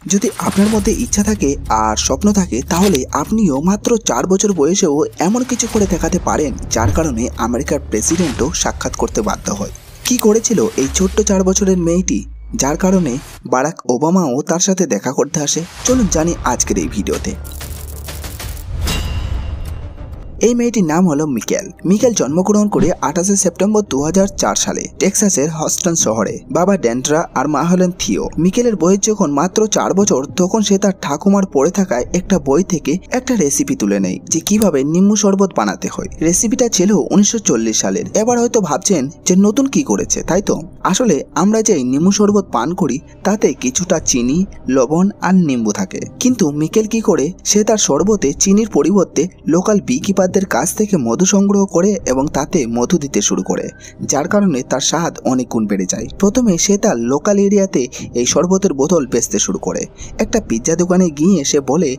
যদি আপনার মধ্যে ইচ্ছা থাকে আর স্বপ্ন থাকে তাহলে আপনিও মাত্র 4 বছর বয়সেও এমন কিছু করে দেখাতে পারেন যার কারণে আমেরিকার প্রেসিডেন্টও সাক্ষাৎ করতে বাধ্য হয়। কি করেছিল এই ছোট্ট 4 বছরের মেয়েটি যার কারণে বারাক ওবামাও তার সাথে দেখা করতে আসে? চলুন জানি আজকের এই ভিডিওতে। এই মেয়েটির নাম হলো মিকেল। মিকেল জন্মগ্রহণ করে 28 সেপ্টেম্বর 2004 সালে টেক্সাসের হস্টন শহরে। বাবা ড্যান্ড্রা আর মা হলেন থিও। মিকেলের বয়স যখন মাত্র 4 বছর তখন সে তার ঠাকুমার পড়ে থাকায় একটা বই থেকে একটা রেসিপি তুলে নেয় যে কিভাবে নিম্বু শরবত বানাতে হয়। রেসিপিটা ছিল 1940 সালের। এবার হয়তো ভাবছেন যে নতুন কি করেছে, তাই তো? আসলে আমরা যে নিম্বু শরবত পান করি তাতে কিছুটা চিনি, লবণ আর নিম্বু থাকে, কিন্তু মিকেল কি করে সে তার শরবতে চিনির পরিবর্তে লোকাল বিকিপার কাছ থেকে মধু সংগ্রহ করে এবং তাতে মধু দিতে শুরু করে, যার কারণে তার স্বাদ অনেক গুণ বেড়ে যায়। প্রথমে সে তার লোকাল এরিয়াতে এই শরবতের বোতল বেচতে শুরু করে। একটা পিৎজা দোকানে গিয়ে সে বলে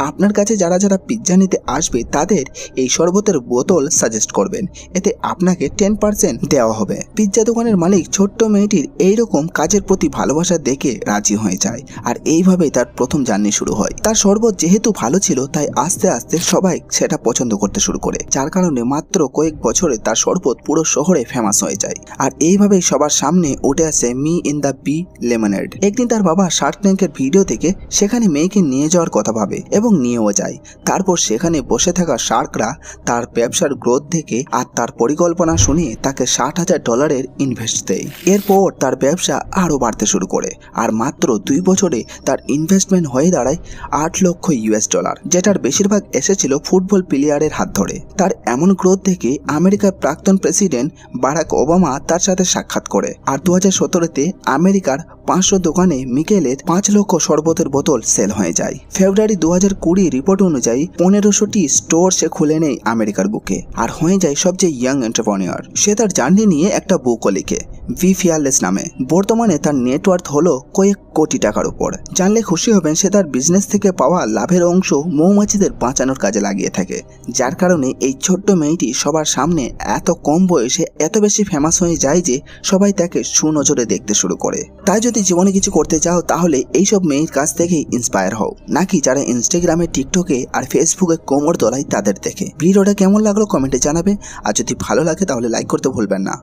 আপনার কাছে যারা যারা পিৎজা নিতে আসবে তাদের এই শরবতের বোতল সাজেস্ট করবেন, এতে আপনাকে 10% দেওয়া হবে। পিৎজা দোকানের মালিক ছোট্ট মেয়েটির এইরকম কাজের প্রতি ভালোবাসা দেখে রাজি হয়ে যায় আর এইভাবেই তার প্রথম জার্নি শুরু হয়। তার শরবত যেহেতু ভালো ছিল তাই আস্তে আস্তে সবাই সেটা পছন্দ করতে শুরু করে, যার কারণে মাত্র কয়েক বছরে তার শরবত পুরো শহরে ফেমাস হয়ে যায়। আর এইভাবেই সবার সামনে উঠে আসে Me and the Bee Lemonade. একদিন তার বাবা শার্ক ট্যাঙ্কের ভিডিও থেকে সেখানে মেয়েকে নিয়ে যাওয়ার কথা ভাবে এবং নিয়েও যায়। তারপর সেখানে বসে থাকা শার্করা তার ব্যবসার গ্রোথ দেখে আর তার পরিকল্পনা শুনে তাকে $60,000 ইনভেস্ট দেয়। এরপর তার ব্যবসা আরো বাড়তে শুরু করে আর মাত্র 2 বছরে তার ইনভেস্টমেন্ট হয়ে দাঁড়ায় $8 লক্ষ, যেটার বেশিরভাগ এসেছিল ফুটবল প্লেয়ারের হাত ধরে। তার এমন গ্রোথ দেখে আমেরিকার প্রাক্তন প্রেসিডেন্ট বারাক ওবামা তার সাথে সাক্ষাৎ করে আর 2017-তে আমেরিকার 500 দোকানে মিকেলের 5 লক্ষ শরবতের বোতল সেল হয়ে যায়। ফেব্রুয়ারি 2020 রিপোর্ট অনুযায়ী 1500টি স্টোর সে খুলে নেয় আমেরিকার বুকে আর হয়ে যায় সবচেয়ে ইয়াং এন্টারপ্রেনিউর। সে তার জার্নি নিয়ে একটা বুকও লিখে, বি ফিয়ারলেস নামে। বর্তমানে তার নেটওয়ার্থ হলো কয়েক কোটি টাকার উপর। জানলে খুশি হবেন সে তার বিজনেস থেকে পাওয়া লাভের অংশ মৌমাছিদের বাঁচানোর কাজে লাগিয়ে থাকে, যার কারণে এই ছোট্ট মেয়েটি সবার সামনে এত কম বয়সে এত বেশি ফেমাস হয়ে যায় যে সবাই তাকে সুনজরে দেখতে শুরু করে। তাই যদি জীবনে কিছু করতে চাও তাহলে এইসব মেয়ের কাছ থেকেই ইন্সপায়ার হও, নাকি যারা ইনস্টাগ্রামে, টিকটকে আর ফেসবুকে কোমর দোলায় তাদের দেখে। ভিডিওটা কেমন লাগলো কমেন্টে জানাবে, আর যদি ভালো লাগে তাহলে লাইক করতে ভুলবেন না।